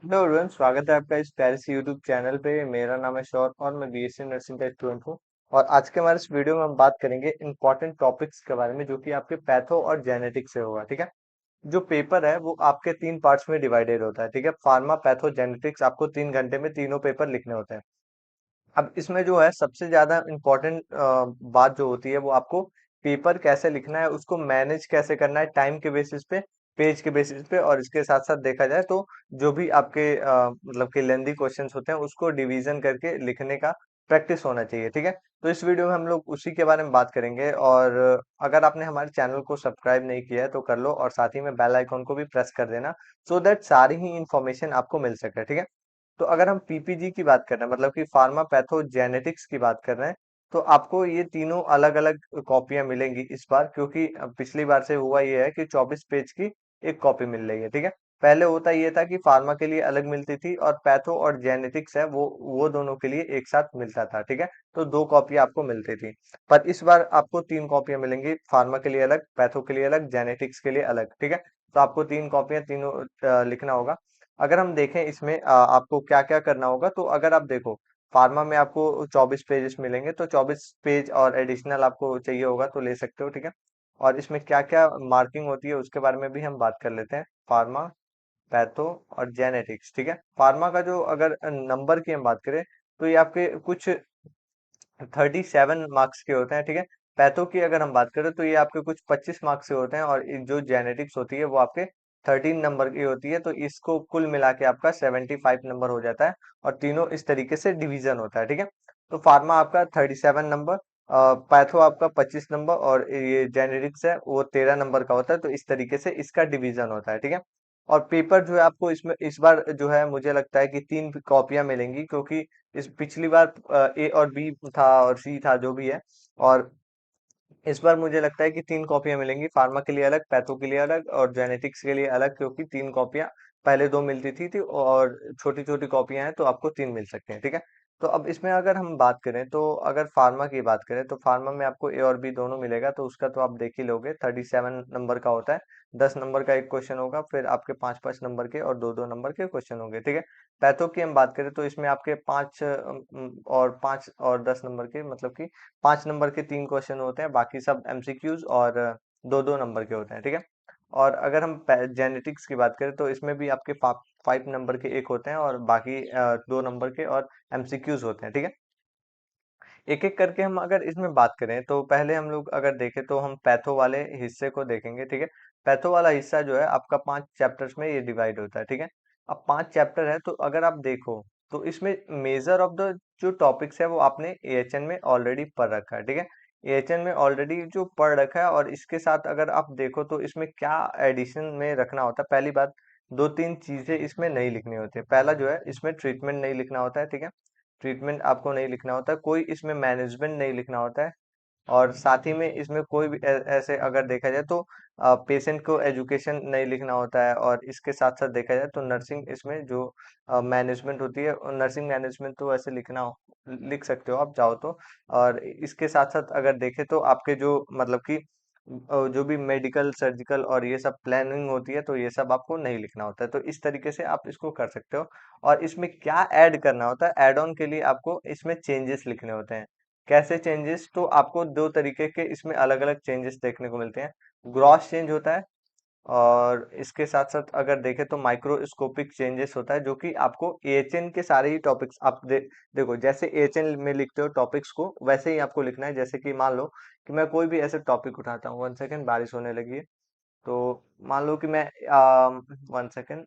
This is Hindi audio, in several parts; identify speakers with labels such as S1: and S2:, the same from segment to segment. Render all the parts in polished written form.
S1: हेलो एवरीवन, स्वागत है आपका इस प्यारे से यूट्यूब चैनल पे। मेरा नाम है शौर और मैं बीएससी नर्सिंग का स्टूडेंट हूँ। और आज के हमारे इस वीडियो में हम बात करेंगे इंपॉर्टेंट टॉपिक्स के बारे में जो कि आपके पैथो और जेनेटिक्स से होगा। ठीक है। जो पेपर है वो आपके 3 पार्ट्स में डिवाइडेड होता है। ठीक है, फार्मा, पैथो, जेनेटिक्स। आपको 3 घंटे में तीनों पेपर लिखने होते हैं। अब इसमें जो है सबसे ज्यादा इम्पोर्टेंट बात जो होती है वो आपको पेपर कैसे लिखना है, उसको मैनेज कैसे करना है, टाइम के बेसिस पे, पेज के बेसिस पे। और इसके साथ साथ देखा जाए तो जो भी आपके मतलब कि लेंदी क्वेश्चंस होते हैं उसको डिवीजन करके लिखने का प्रैक्टिस होना चाहिए। ठीक है। तो इस वीडियो में हम लोग उसी के बारे में बात करेंगे। और अगर आपने हमारे चैनल को सब्सक्राइब नहीं किया है तो कर लो, और साथ ही में बेल आइकॉन को भी प्रेस कर देना, सो दैट सारी ही इंफॉर्मेशन आपको मिल सके। ठीक है। तो अगर हम पीपीजी की बात कर रहे हैं, मतलब कि फार्मा पैथोजेनेटिक्स की बात कर रहे हैं, तो आपको ये तीनों अलग अलग कॉपियां मिलेंगी इस बार, क्योंकि पिछली बार से हुआ ये है कि 24 पेज की एक कॉपी मिल रही है। ठीक है। पहले होता ये था कि फार्मा के लिए अलग मिलती थी और पैथो और जेनेटिक्स है वो दोनों के लिए एक साथ मिलता था। ठीक है। तो 2 कॉपी आपको मिलती थी। पर इस बार आपको 3 कॉपियां मिलेंगी, फार्मा के लिए अलग, पैथो के लिए अलग, जेनेटिक्स के लिए अलग। ठीक है। तो आपको 3 कॉपियां तीनों लिखना होगा। अगर हम देखें इसमें आपको क्या क्या करना होगा, तो अगर आप देखो, फार्मा में आपको 24 पेजेस मिलेंगे, तो 24 पेज और एडिशनल आपको चाहिए होगा तो ले सकते हो। ठीक है। और इसमें क्या क्या मार्किंग होती है उसके बारे में भी हम बात कर लेते हैं। फार्मा, पैथो और जेनेटिक्स। ठीक है। फार्मा का जो अगर नंबर की हम बात करें तो ये आपके कुछ 37 मार्क्स के होते हैं। ठीक है। पैथो की अगर हम बात करें तो ये आपके कुछ 25 मार्क्स के होते हैं, और जो जेनेटिक्स होती है वो आपके 13 नंबर की होती है। तो इसको कुल मिला के आपका 75 नंबर हो जाता है। और तीनों इस तरीके से डिवीजन होता है। ठीक है। तो फार्मा आपका 37 नंबर, पैथो आपका 25 नंबर, और ये जेनेटिक्स है वो 13 नंबर का होता है। तो इस तरीके से इसका डिवीजन होता है। ठीक है। और पेपर जो है आपको इसमें इस बार जो है मुझे लगता है कि 3 कॉपियां मिलेंगी, क्योंकि इस पिछली बार ए और बी था और सी था जो भी है। और इस बार मुझे लगता है कि 3 कॉपियां मिलेंगी, फार्मा के लिए अलग, पैथो के लिए अलग और जेनेटिक्स के लिए अलग, क्योंकि 3 कॉपियां पहले 2 मिलती थी और छोटी छोटी कॉपियां हैं तो आपको 3 मिल सकते हैं। ठीक है। तो अब इसमें अगर हम बात करें, तो अगर फार्मा की बात करें तो फार्मा में आपको ए और बी दोनों मिलेगा, तो उसका तो आप देख ही लोगे, 37 नंबर का होता है। 10 नंबर का एक क्वेश्चन होगा, फिर आपके 5-5 नंबर के और 2-2 नंबर के क्वेश्चन होंगे। ठीक है। पैथो की हम बात करें तो इसमें आपके 5 और 10 नंबर के, मतलब कि 5 नंबर के 3 क्वेश्चन होते हैं, बाकी सब एमसीक्यूज और 2-2 नंबर के होते हैं। ठीक है। और अगर हम जेनेटिक्स की बात करें तो इसमें भी आपके 5 नंबर के एक होते हैं, और बाकी 2 नंबर के और एमसीक्यूज होते हैं। ठीक है। एक एक करके हम अगर इसमें बात करें तो पहले हम लोग अगर देखें तो हम पैथो वाले हिस्से को देखेंगे। ठीक है। पैथो वाला हिस्सा जो है आपका 5 चैप्टर्स में ये डिवाइड होता है। ठीक है। अब 5 चैप्टर है, तो अगर आप देखो तो इसमें मेजर ऑफ द जो टॉपिक्स है वो आपने एएचएन में ऑलरेडी पढ़ रखा है। ठीक है। एएचएन में ऑलरेडी जो पढ़ रखा है, और इसके साथ अगर आप देखो तो इसमें क्या एडिशन में रखना होता है। पहली बात, 2-3 चीजें इसमें नहीं लिखनी होती है। पहला जो है, इसमें ट्रीटमेंट नहीं लिखना होता है। ठीक है। ट्रीटमेंट आपको नहीं लिखना होता है, कोई इसमें मैनेजमेंट नहीं लिखना होता है। और साथ ही में इसमें कोई भी ऐसे अगर देखा जाए तो पेशेंट को एजुकेशन नहीं लिखना होता है। और इसके साथ साथ देखा जाए तो नर्सिंग इसमें जो मैनेजमेंट होती है, नर्सिंग मैनेजमेंट तो ऐसे लिख सकते हो आप चाहो तो। और इसके साथ साथ अगर देखें तो आपके जो मतलब कि जो भी मेडिकल, सर्जिकल और ये सब प्लानिंग होती है, तो ये सब आपको नहीं लिखना होता है। तो इस तरीके से आप इसको कर सकते हो। और इसमें क्या ऐड करना होता है, ऐड ऑन के लिए आपको इसमें चेंजेस लिखने होते हैं। कैसे चेंजेस, तो आपको 2 तरीके के इसमें अलग अलग चेंजेस देखने को मिलते हैं। ग्रॉस चेंज होता है, और इसके साथ साथ अगर देखें तो माइक्रोस्कोपिक चेंजेस होता है, जो कि आपको एएचएन के सारे ही टॉपिक्स आप देखो, जैसे एएचएन में लिखते हो टॉपिक्स को, वैसे ही आपको लिखना है। जैसे कि मान लो कि मैं कोई भी ऐसे टॉपिक उठाता हूँ, 1 सेकेंड, बारिश होने लगी है। तो मान लो कि मैं 1 सेकेंड,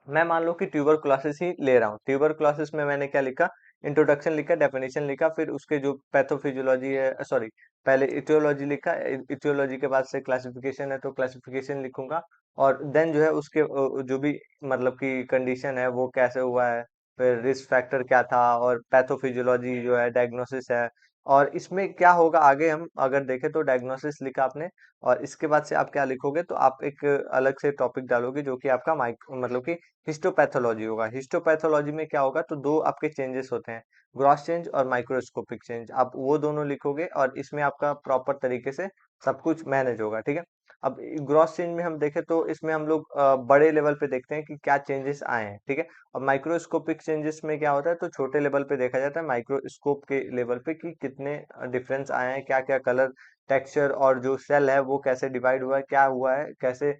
S1: मैं मान लो कि ट्यूबरकुलोसिस ही ले रहा हूँ। ट्यूबरकुलोसिस में मैंने क्या लिखा, इंट्रोडक्शन लिखा, डेफिनेशन लिखा, फिर उसके जो पैथोफिजियोलॉजी है, सॉरी, पहले इटियोलॉजी लिखा, इटियोलॉजी के बाद से क्लासिफिकेशन है तो क्लासिफिकेशन लिखूंगा। और देन जो है उसके जो भी मतलब कि कंडीशन है वो कैसे हुआ है, फिर रिस्क फैक्टर क्या था, और पैथोफिजियोलॉजी जो है, डायग्नोसिस है। और इसमें क्या होगा आगे, हम अगर देखें तो डायग्नोसिस लिखा आपने, और इसके बाद से आप क्या लिखोगे, तो आप एक अलग से टॉपिक डालोगे जो कि आपका माइक मतलब कि हिस्टोपैथोलॉजी होगा। हिस्टोपैथोलॉजी में क्या होगा, तो 2 आपके चेंजेस होते हैं, ग्रॉस चेंज और माइक्रोस्कोपिक चेंज। आप वो दोनों लिखोगे और इसमें आपका प्रॉपर तरीके से सब कुछ मैनेज होगा। ठीक है। अब ग्रॉस चेंज में हम देखें तो इसमें हम लोग बड़े लेवल पे देखते हैं कि क्या चेंजेस आए हैं, ठीक है। और माइक्रोस्कोपिक चेंजेस में क्या होता है, तो छोटे लेवल पे देखा जाता है, माइक्रोस्कोप के लेवल पे कि कितने डिफरेंस आए हैं, क्या क्या कलर टेक्सचर और जो सेल है वो कैसे डिवाइड हुआ है, क्या हुआ है, कैसे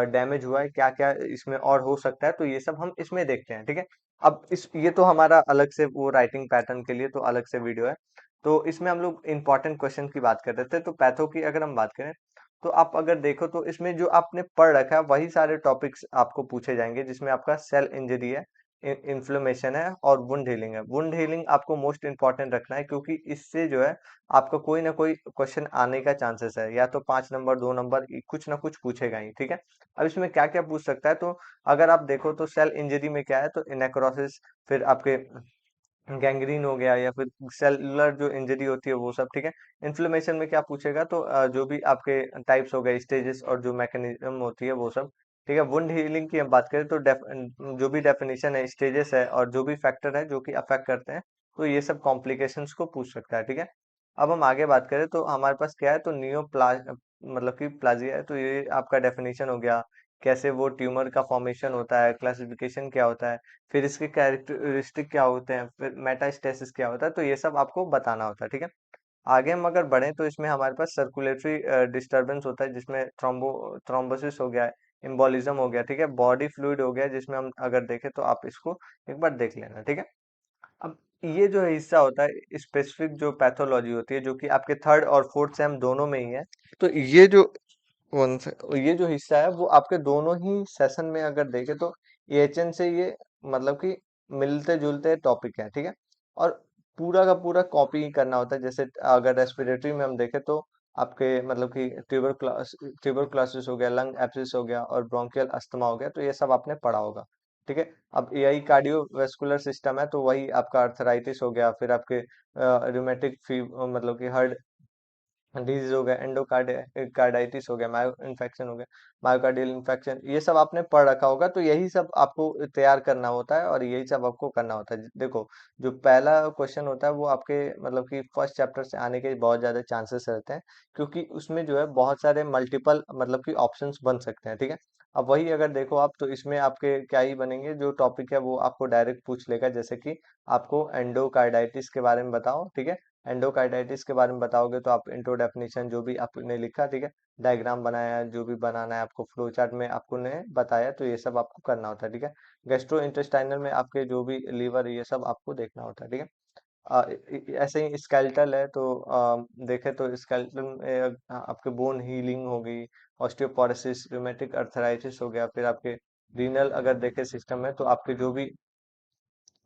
S1: डैमेज हुआ है, क्या क्या इसमें और हो सकता है, तो ये सब हम इसमें देखते हैं, ठीक है। अब इस ये तो हमारा अलग से वो राइटिंग पैटर्न के लिए तो अलग से वीडियो है। तो इसमें हम लोग इंपॉर्टेंट क्वेश्चन की बात कर रहे थे, तो पैथो की अगर हम बात करें तो आप अगर देखो तो इसमें जो आपने पढ़ रखा है वही सारे टॉपिक्स आपको पूछे जाएंगे, जिसमें आपका सेल इंजरी है, इन्फ्लेमेशन है और वुंड हीलिंग है। वुंड हीलिंग आपको मोस्ट इंपॉर्टेंट रखना है, क्योंकि इससे जो है आपका कोई ना कोई क्वेश्चन आने का चांसेस है, या तो 5 नंबर 2 नंबर कुछ ना कुछ पूछेगा ही, ठीक है। अब इसमें क्या क्या पूछ सकता है, तो अगर आप देखो तो सेल इंजरी में क्या है, तो नेक्रोसिस, फिर आपके गैंग्रीन हो गया, या फिर सेलुलर जो इंजरी होती है वो सब, ठीक है। इन्फ्लेमेशन में क्या पूछेगा, तो जो भी आपके टाइप्स हो गए, स्टेजेस और जो मैकेनिज्म होती है वो सब, ठीक है। वुंड हीलिंग की हम बात करें तो जो भी डेफिनेशन है, स्टेजेस है और जो भी फैक्टर है जो कि अफेक्ट करते हैं, तो ये सब कॉम्प्लिकेशंस को पूछ सकता है, ठीक है। अब हम आगे बात करें तो हमारे पास क्या है, तो मतलब कि प्लाजिया है, तो ये आपका डेफिनेशन हो गया, कैसे वो ट्यूमर का फॉर्मेशन होता है, क्लासिफिकेशन क्या होता है, फिर इसके कैरेक्टरिस्टिक क्या होते हैं, फिर मेटास्टेसिस क्या होता है, तो ये सब आपको बताना होता है, ठीक है। आगे हम अगर बढ़े तो इसमें हमारे पास सर्कुलेटरी डिस्टरबेंस होता है, जिसमें थ्रोम्बोसिस हो गया, एम्बोलिज्म हो गया, ठीक है, बॉडी फ्लूइड हो गया, जिसमें हम अगर देखें तो आप इसको एक बार देख लेना, ठीक है। अब ये जो हिस्सा होता है स्पेसिफिक जो पैथोलॉजी होती है, जो कि आपके थर्ड और फोर्थ सेम दोनों में ही है, तो वन से ये जो हिस्सा है वो आपके दोनों ही सेशन में अगर देखें तो एएचएन से ये मतलब कि मिलते जुलते टॉपिक है, ठीक है। और पूरा का पूरा कॉपी करना होता है। जैसे अगर रेस्पिरेटरी में हम देखें तो आपके मतलब कि ट्यूबरक्लोसिस हो गया, लंग एब्सिस हो गया और ब्रोंकियल अस्थमा हो गया, तो ये सब आपने पढ़ा होगा, ठीक है। अब एआई कार्डियोवैस्कुलर सिस्टम है, तो वही आपका अर्थराइटिस हो गया, फिर आपके रूमेटिक फीव मतलब कि हार्ट डिजीज हो गया, एंडोकार्डाइटिस हो गया, मायो इन्फेक्शन हो गया, मायोकार्डियल इन्फेक्शन, ये सब आपने पढ़ रखा होगा। तो यही सब आपको तैयार करना होता है और यही सब आपको करना होता है। देखो, जो पहला क्वेश्चन होता है वो आपके मतलब कि फर्स्ट चैप्टर से आने के बहुत ज्यादा चांसेस रहते हैं, क्योंकि उसमें जो है बहुत सारे मल्टीपल मतलब कि ऑप्शंस बन सकते हैं, ठीक है। अब वही अगर देखो आप, तो इसमें आपके क्या ही बनेंगे, जो टॉपिक है वो आपको डायरेक्ट पूछ लेगा, जैसे कि आपको एंडोकार्डाइटिस के बारे में बताओ, ठीक है। एंडोकार्डाइटिस के बारे में बताओगे तो आप इंट्रो डेफिनेशन जो भी आपने लिखा, ठीक है, डायग्राम बनाया, जो भी बनाना है आपको, फ्लो चार्ट में आपको ने बताया, तो ये सब आपको करना होता है, ठीक है। गैस्ट्रो इंटेस्टाइनल में आपके जो भी लीवर, ये सब आपको देखना होता है, ठीक है। ऐसे ही स्केलेटल है, तो देखें तो स्केलेटल में आपके बोन हीलिंग हो गई, ऑस्टियोपोरोसिस, रूमेटिक अर्थराइटिस हो गया, फिर आपके रीनल अगर देखें सिस्टम है, तो आपके जो भी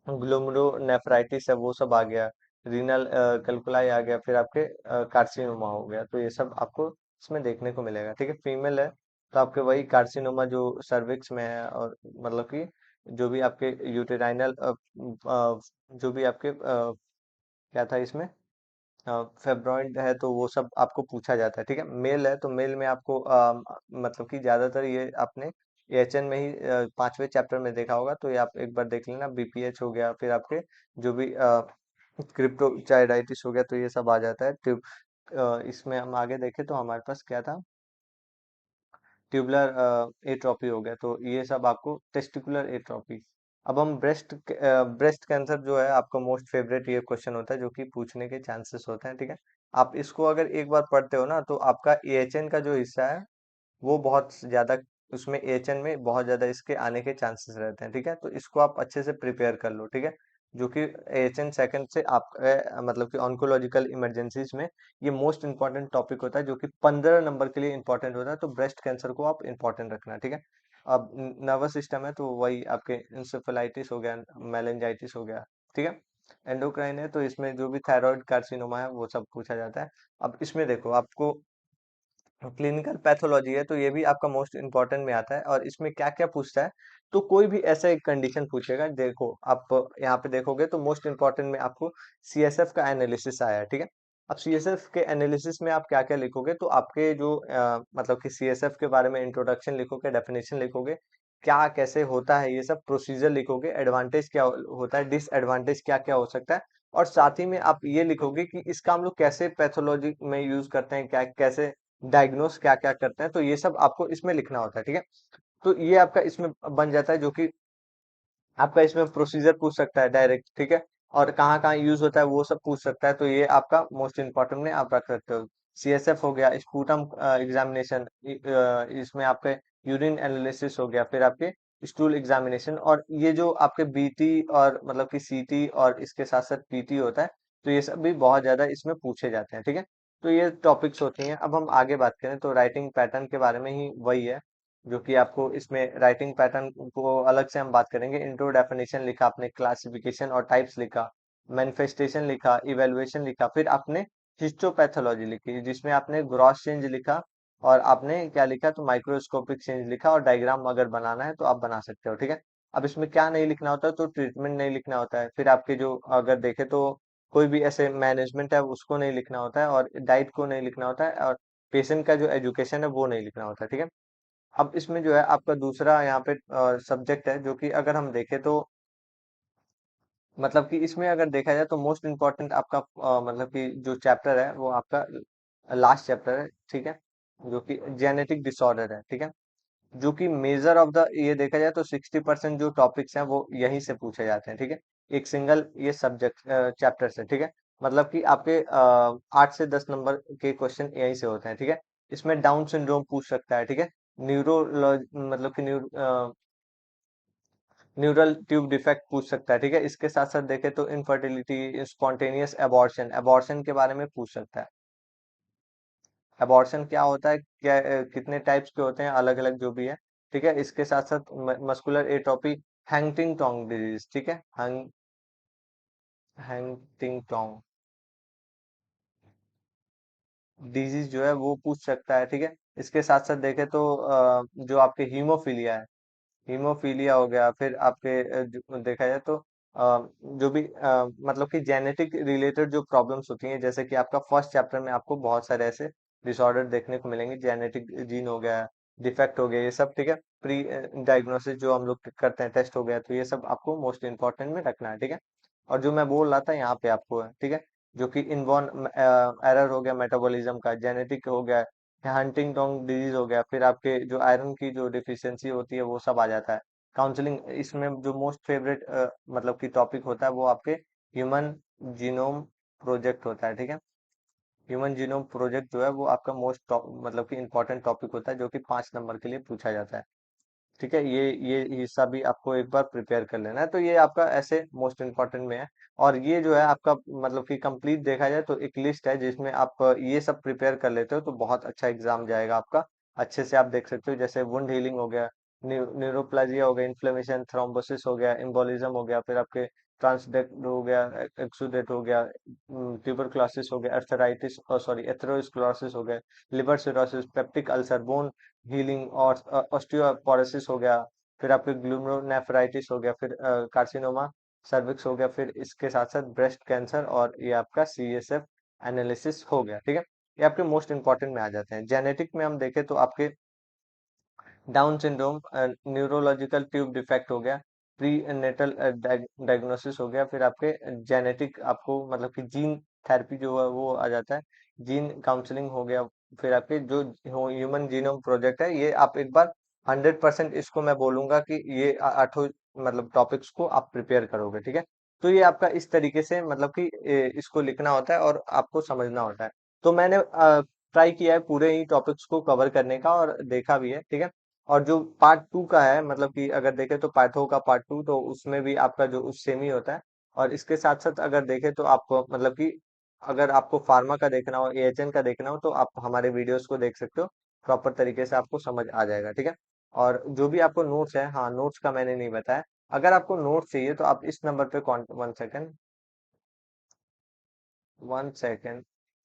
S1: ग्लोमेरुलोनेफ्राइटिस है वो सब आ गया, रीनल कैल्कुलाई आ गया, फिर आपके कार्सिनोमा हो गया, तो ये सब आपको इसमें देखने को मिलेगा, ठीक है। फीमेल है तो आपके वही कार्सिनोमा जो सर्विक्स में है, और मतलब कि जो भी आपके यूटेराइनल जो भी आपके क्या था इसमें, फेब्रॉइड है, तो वो सब आपको पूछा जाता है, ठीक है। मेल है तो मेल में आपको मतलब कि ज्यादातर ये आपने एएचएन में ही 5वें चैप्टर में देखा होगा, तो ये आप एक बार देख लेना। बीपीएच हो गया, फिर आपके जो भी क्रिप्टोचाइडाइटिस हो गया, तो ये सब आ जाता है। इसमें हम आगे देखें तो हमारे पास क्या था, ट्यूबुलर एट्रोफी हो गया, तो ये सब आपको टेस्टिकुलर एट्रोफी। अब हम ब्रेस्ट कैंसर जो है आपका मोस्ट फेवरेट ये क्वेश्चन होता है, जो कि पूछने के चांसेस होते हैं, ठीक है। आप इसको अगर एक बार पढ़ते हो ना, तो आपका एएचएन का जो हिस्सा है वो बहुत ज्यादा, उसमें एएचएन में बहुत ज्यादा इसके आने के चांसेस रहते हैं, ठीक है। तो इसको आप अच्छे से प्रिपेयर कर लो, ठीक है। जो कि एएचएन सेकंड से आप मतलब कि ऑन्कोलॉजिकल इमरजेंसीज में ये मोस्ट इंपॉर्टेंट टॉपिक होता है, जो कि 15 नंबर के लिए इंपॉर्टेंट होता है। तो ब्रेस्ट कैंसर को आप इंपॉर्टेंट रखना, ठीक है। अब नर्वस सिस्टम है, तो वही आपके इंसेफेलाइटिस हो गया, मेलेंजाइटिस हो गया, ठीक है। एंडोक्राइन है, तो इसमें जो भी थायराइड कार्सिनोमा है वो सब पूछा जाता है। अब इसमें देखो आपको क्लिनिकल पैथोलॉजी है, तो ये भी आपका मोस्ट इंपॉर्टेंट में आता है, और इसमें क्या क्या पूछता है, तो कोई भी ऐसा एक कंडीशन पूछेगा। देखो आप यहाँ पे देखोगे तो मोस्ट इंपॉर्टेंट में आपको सीएसएफ का एनालिसिस आया है, ठीक है। अब सीएसएफ के एनालिसिस में आप क्या क्या लिखोगे, तो आपके जो मतलब कि सीएसएफ के बारे में इंट्रोडक्शन लिखोगे, डेफिनेशन लिखोगे, क्या कैसे होता है, ये सब प्रोसीजर लिखोगे, एडवांटेज क्या होता है, डिसएडवांटेज क्या क्या हो सकता है, और साथ ही में आप ये लिखोगे कि इसका हम लोग कैसे पैथोलॉजी में यूज करते हैं, क्या कैसे डायग्नोस क्या क्या करते हैं, तो ये सब आपको इसमें लिखना होता है, ठीक है। तो ये आपका इसमें बन जाता है, जो कि आपका इसमें प्रोसीजर पूछ सकता है डायरेक्ट, ठीक है। और कहाँ कहाँ यूज होता है वो सब पूछ सकता है, तो ये आपका मोस्ट इंपॉर्टेंट में आप रख सकते हो। सीएसएफ हो गया, स्पूटम एग्जामिनेशन, इसमें आपके यूरिन एनालिसिस हो गया, फिर आपके स्टूल एग्जामिनेशन, और ये जो आपके बीटी और मतलब कि सीटी और इसके साथ साथ पीटी होता है, तो ये सब भी बहुत ज्यादा इसमें पूछे जाते हैं, ठीक है। तो ये टॉपिक्स होती हैं। अब हम आगे बात करें तो राइटिंग पैटर्न के बारे में ही वही है, जो कि आपको इसमें राइटिंग पैटर्न को अलग से हम बात करेंगे। इंट्रो डेफिनेशन लिखा आपने, क्लासिफिकेशन और टाइप्स लिखा, मैनिफेस्टेशन लिखा, इवेलुएशन लिखा, फिर आपने हिस्टोपैथोलॉजी लिखी जिसमें आपने ग्रॉस चेंज लिखा, और आपने क्या लिखा, तो माइक्रोस्कोपिक चेंज लिखा, और डायग्राम अगर बनाना है तो आप बना सकते हो, ठीक है। अब इसमें क्या नहीं लिखना होता है, तो ट्रीटमेंट नहीं लिखना होता है, फिर आपके जो अगर देखे तो कोई भी ऐसे मैनेजमेंट है उसको नहीं लिखना होता है, और डाइट को नहीं लिखना होता है, और पेशेंट का जो एजुकेशन है वो नहीं लिखना होता है, ठीक है। अब इसमें जो है आपका दूसरा यहाँ पे सब्जेक्ट है, जो कि अगर हम देखें तो मतलब कि इसमें अगर देखा जाए तो मोस्ट इम्पोर्टेंट आपका मतलब कि जो चैप्टर है वो आपका लास्ट चैप्टर है, ठीक है, जो कि जेनेटिक डिसऑर्डर है, ठीक है। जो कि मेजर ऑफ द ये देखा जाए तो 60% जो टॉपिक्स हैं वो यहीं से पूछे जाते हैं, ठीक है। एक सिंगल ये सब्जेक्ट चैप्टर से, ठीक है। मतलब कि आपके 8 से 10 नंबर के क्वेश्चन यहीं से होते हैं, ठीक है। इसमें डाउन सिंड्रोम पूछ सकता है, ठीक है। न्यूरोलॉज मतलब कि न्यूरल ट्यूब डिफेक्ट पूछ सकता है, ठीक है। इसके साथ साथ देखें तो इनफर्टिलिटी, स्पॉन्टेनियस एबॉर्शन, एबॉर्शन के बारे में पूछ सकता है। एबॉर्शन क्या होता है, क्या कितने टाइप्स के होते हैं, अलग अलग जो भी है, ठीक है। इसके साथ साथ मस्कुलर एट्रोफी, हैंगटिंगटन डिजीज, ठीक है, हैंगटिंगटन डिजीज जो है वो पूछ सकता है, ठीक है। इसके साथ साथ देखें तो जो आपके हीमोफीलिया है, हीमोफीलिया हो गया, फिर आपके देखा जाए तो जो भी मतलब कि जेनेटिक रिलेटेड जो प्रॉब्लम्स होती हैं, जैसे कि आपका फर्स्ट चैप्टर में आपको बहुत सारे ऐसे डिसऑर्डर देखने को मिलेंगे, जेनेटिक जीन हो गया, डिफेक्ट हो गया, ये सब, ठीक है। प्री डायग्नोसिस जो हम लोग करते हैं, टेस्ट हो गया, तो ये सब आपको मोस्ट इंपॉर्टेंट में रखना है, ठीक है। और जो मैं बोल रहा था यहाँ पे आपको है, ठीक है, जो कि इनबॉर्न एरर हो गया मेटाबॉलिज्म का, जेनेटिक हो गया, हंटिंगटन डिजीज हो गया, फिर आपके जो आयरन की जो डिफिशियंसी होती है वो सब आ जाता है। काउंसलिंग इसमें जो मोस्ट फेवरेट मतलब कि टॉपिक होता है वो आपके ह्यूमन जीनोम प्रोजेक्ट होता है, ठीक है। ह्यूमन जीनोम प्रोजेक्ट जो है वो आपका मोस्ट मतलब कि इम्पोर्टेंट टॉपिक होता है, जो कि 5 नंबर के लिए पूछा जाता है, ठीक है। ये हिस्सा भी आपको एक बार प्रिपेयर कर लेना है, तो ये आपका ऐसे मोस्ट इम्पोर्टेंट में है। और ये जो है आपका मतलब कि कंप्लीट देखा जाए तो एक लिस्ट है जिसमें आप ये सब प्रिपेयर कर लेते हो तो बहुत अच्छा एग्जाम जाएगा आपका। अच्छे से आप देख सकते हो, जैसे वुंड हीलिंग हो गया, न्यूरोप्लाजिया हो गया, इन्फ्लेमेशन, थ्रोम्बोसिस हो गया, एम्बोलिज्म हो गया, फिर आपके ट्रांसडेक्ट हो गया, एक्सुडेट हो गया, ट्यूबरक्लोसिस हो गया, अर्थराइटिस सॉरी एथेरोस्क्लेरोसिस हो गया, liver cirrhosis, peptic ulcer, bone healing, और ऑस्टियोपोरोसिस हो गया, फिर आपके ग्लूमेरोनेफ्राइटिस हो गया, फिर कार्सिनोमा सर्विक्स हो गया, फिर इसके साथ साथ ब्रेस्ट कैंसर, और ये आपका सीएसएफ एनालिसिस हो गया, ठीक है। ये आपके मोस्ट इंपॉर्टेंट में आ जाते हैं। जेनेटिक में हम देखें तो आपके down syndrome, neurological tube defect हो गया, प्री नेटल डायग्नोसिस हो गया, फिर आपके जेनेटिक आपको मतलब कि जीन थेरेपी जो है वो आ जाता है, जीन काउंसलिंग हो गया, फिर आपके जो ह्यूमन जीनोम प्रोजेक्ट है, ये आप एक बार 100% इसको मैं बोलूंगा कि ये 8 मतलब टॉपिक्स को आप प्रिपेयर करोगे, ठीक है। तो ये आपका इस तरीके से मतलब कि इसको लिखना होता है और आपको समझना होता है। तो मैंने ट्राई किया है पूरे ही टॉपिक्स को कवर करने का, और देखा भी है, ठीक है। और जो पार्ट 2 का है, मतलब कि अगर देखें तो पाइथो का पार्ट 2, तो उसमें भी आपका जो सेम ही होता है। और इसके साथ साथ अगर देखें तो आपको मतलब कि अगर आपको फार्मा का देखना हो, एएचएन का देखना हो, तो आप हमारे वीडियोस को देख सकते हो, प्रॉपर तरीके से आपको समझ आ जाएगा, ठीक है। और जो भी आपको नोट्स है, हाँ नोट्स का मैंने नहीं बताया, अगर आपको नोट्स चाहिए तो आप इस नंबर पे 1 सेकेंड, 1 सेकेंड,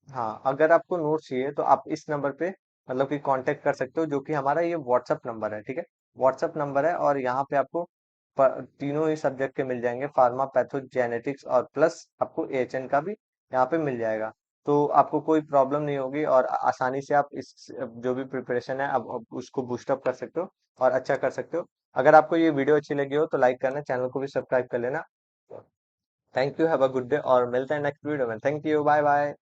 S1: हाँ अगर आपको नोट्स चाहिए तो आप इस नंबर पे मतलब कि कांटेक्ट कर सकते हो, जो कि हमारा ये व्हाट्सअप नंबर है, ठीक है। व्हाट्सअप नंबर है, और यहाँ पे आपको तीनों ही सब्जेक्ट के मिल जाएंगे, फार्मा, पैथो, जेनेटिक्स, और प्लस आपको एएचएन का भी यहाँ पे मिल जाएगा। तो आपको कोई प्रॉब्लम नहीं होगी, और आसानी से आप इस जो भी प्रिपरेशन है अब उसको बूस्टअप कर सकते हो और अच्छा कर सकते हो। अगर आपको ये वीडियो अच्छी लगी हो तो लाइक करना, चैनल को भी सब्सक्राइब कर लेना। Thank you, have a good day, और मिलते हैं नेक्स्ट वीडियो में। Thank you, bye bye.